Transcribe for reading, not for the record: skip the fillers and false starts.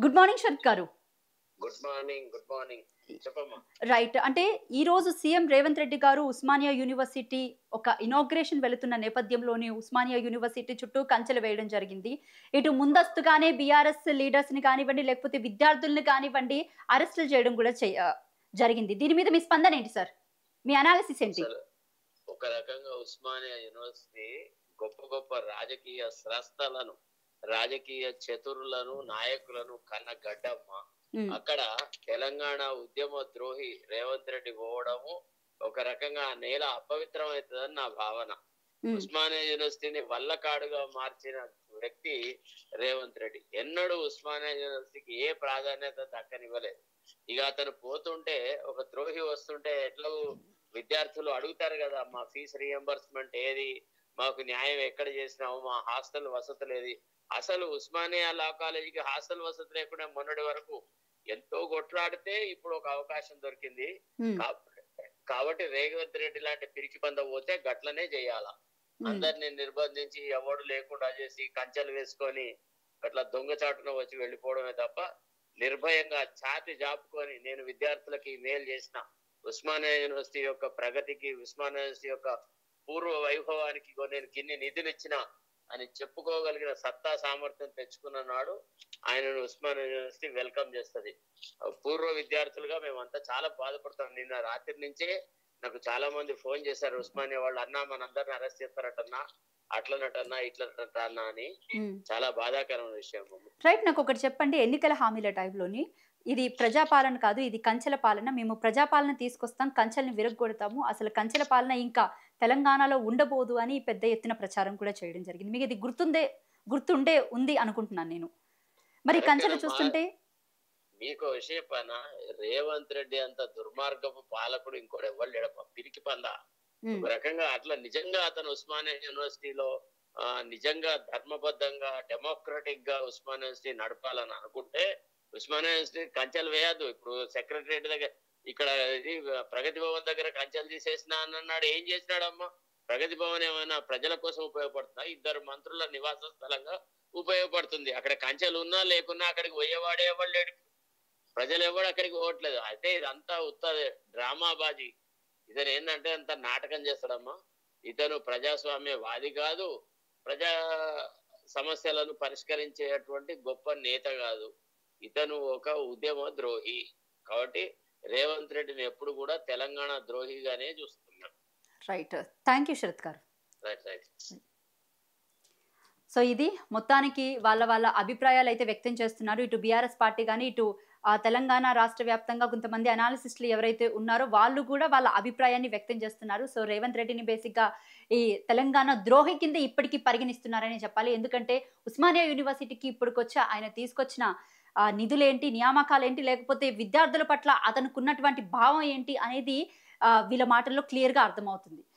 Good morning Sarath గారు. Good morning. Good morning. చెప్పమ్మా. Right. అంటే ఈ రోజు సీఎం రేవంత్ రెడ్డి గారు ఉస్మానియా యూనివర్సిటీ ఒక ఇనాగ్రేషన్ వెళుతున్న నేపథ్యంలోని ఉస్మానియా యూనివర్సిటీ చుట్టూ కంచెలు వేయడం జరిగింది. ఇటు ముందస్తుగానే బీఆర్ఎస్ లీడర్స్‌ని కానివ్వండి, లేకపోతే విద్యార్థుల్ని కానివ్వండి అరెస్టులు చేయడం కూడా జరిగింది. దీని మీద మీ స్పందన ఏంటి సార్? మీ అనాలిసిస్ ఏంటి? అసలు ఒక రకంగా ఉస్మానియా యూనివర్సిటీ గొప్ప గొప్ప రాజకీయ స్రస్తలను, రాజకీయ చతురులను, నాయకులను కన్న గడ్డమ్మ. హ్మ్. అక్కడ తెలంగాణ ఉద్యమ ద్రోహి రేవంత్ రెడ్డి పోవడము ఒక రకంగా ఆ నేల అపవిత్రం అవుతుందని నా భావన. హ్మ్. ఉస్మానియా యూనివర్సిటీని వల్లకాడుగా మార్చిన వ్యక్తి రేవంత్ రెడ్డి. ఎన్నడూ ఉస్మానియా యూనివర్సిటీకి ఏ ప్రాధాన్యత దక్కనివ్వలేదు. ఇక అతను పోతుంటే, ఒక ద్రోహి వస్తుంటే ఎట్లా విద్యార్థులు అడుగుతారు కదా, మా ఫీజు రియంబర్స్మెంట్ ఏది, మాకు న్యాయం ఎక్కడ చేసినావు, మా హాస్టల్ వసతులు ఏది. అసలు ఉస్మానియా లా కాలేజీకి హాస్టల్ వసతి లేకుండా మొన్నటి వరకు ఎంతో కొట్లాడితే ఇప్పుడు ఒక అవకాశం దొరికింది. హ్మ్. కాబట్టి రేవంత్ రెడ్డి లాంటి పిరికి పంద పోతే గట్లనే చేయాలా. హ్మ్. అందరిని నిర్బంధించి ఎవడు లేకుండా చేసి కంచెలు వేసుకొని అట్లా దొంగచాటున వచ్చి వెళ్ళిపోవడమే తప్ప, నిర్భయంగా ఛాతి జాపుకొని నేను విద్యార్థులకి మేలు చేసిన, ఉస్మానియా యూనివర్సిటీ యొక్క ప్రగతికి, ఉస్మానియా యూనివర్సిటీ యొక్క పూర్వ వైభవానికి నేను కిన్ని నిధులు ఇచ్చిన అని చెప్పుకోగలిగిన సత్తా సామర్థ్యం తెచ్చుకున్న నాడు ఆయనను ఉస్మానియా యూనివర్సిటీ వెల్కమ్ చేస్తుంది. పూర్వ విద్యార్థులుగా మేమంతా చాలా బాధపడతాం. నిన్న రాత్రి నుంచే నాకు చాలా మంది ఫోన్ చేశారు, ఉస్మానియా వాళ్ళు, అన్నా మనందరిని అరెస్ట్ చేస్తారటన్నా, అట్లనటన్నా ఇట్లనటన్నా అని. హ్మ్. చాలా బాధాకరమైన విషయం. రైట్. నాకొకటి చెప్పండి. ఎన్నికల హామీల టైంలోని ఇది ప్రజాపాలన కాదు, ఇది కంచెల పాలన. మేము ప్రజాపాలన తీసుకొస్తాం, కంచెల్ని విరగ్గొడతాము. అసలు కంచెల పాలన ఇంకా తెలంగాణలో ఉండబోదు అని పెద్ద ఎత్తున ప్రచారం కూడా చేయడం జరిగింది. మీకు ఇది గుర్తుండే ఉంది అనుకుంటున్నాను నేను. మరి కంచెలు కరెక్టేనమ్మా. చూస్తుంటే మీకు విషయం పైన రేవంత్ రెడ్డి అంత దుర్మార్గపు పాలకుడు ఇంకోటి ఎవరు లేడప్ప, పిరికి పందా. హ్మ్. ఒక రకంగా అట్లా నిజంగా అతను ఉస్మానియా యూనివర్సిటీలో నిజంగా ధర్మబద్ధంగా డెమోక్రటిక్ గా ఉస్మానియా యూనివర్సిటీ నడపాలని అనుకుంటే ఉస్మానియా యూనివర్సిటీ కంచెలు వేయద్దు. ఇప్పుడు సెక్రటరేట్ దగ్గర, ఇక్కడ ఇది ప్రగతి భవన్ దగ్గర కంచెలు తీసేసిన అని అన్నాడు. ఏం చేసినాడమ్మా? ప్రగతి భవన్ ఏమైనా ప్రజల కోసం ఉపయోగపడుతుందా? ఇద్దరు మంత్రుల నివాస స్థలంగా ఉపయోగపడుతుంది. అక్కడ కంచెలు ఉన్నా లేకున్నా అక్కడికి పోయేవాడే ఎవడు లేడు. ప్రజలు ఎవడు అక్కడికి పోవట్లేదు. అయితే ఇదంతా ఉత్త డ్రామాబాజీ. ఇతను ఏంటంటే అంత నాటకం చేస్తాడమ్మా. ఇతను ప్రజాస్వామ్యవాది కాదు, ప్రజా సమస్యలను పరిష్కరించేటువంటి గొప్ప నేత కాదు. ఇతను ఒక ఉద్యమ ద్రోహి. కాబట్టి రేవంత్ రెడ్డిని ఎప్పుడు కూడా తెలంగాణ ద్రోహిగానే చూస్తున్నాడు. రైట్. థ్యాంక్ యూ శరత్ గారు. Right right. సో ఇది మొత్తానికి వాళ్ళ అభిప్రాయాలైతే వ్యక్తం చేస్తున్నారు. ఇటు బీఆర్ఎస్ పార్టీ గాని, ఇటు తెలంగాణ రాష్ట్ర వ్యాప్తంగా కొంతమంది అనాలిసిస్టులు ఎవరైతే ఉన్నారో వాళ్ళు కూడా వాళ్ళ అభిప్రాయాన్ని వ్యక్తం చేస్తున్నారు. సో రేవంత్ రెడ్డిని బేసిక్‌గా ఈ తెలంగాణ ద్రోహి కింద ఇప్పటికి పరిగణిస్తున్నారనే చెప్పాలి. ఎందుకంటే ఉస్మానియా యూనివర్సిటీకి ఇప్పటికొచ్చి ఆయన తీసుకొచ్చిన నిధులేంటి, నియామకాలేంటి, లేకపోతే విద్యార్థుల పట్ల అతనుకున్నటువంటి భావం ఏంటి అనేది వీళ్ళ మాటల్లో క్లియర్‌గా అర్థమవుతుంది.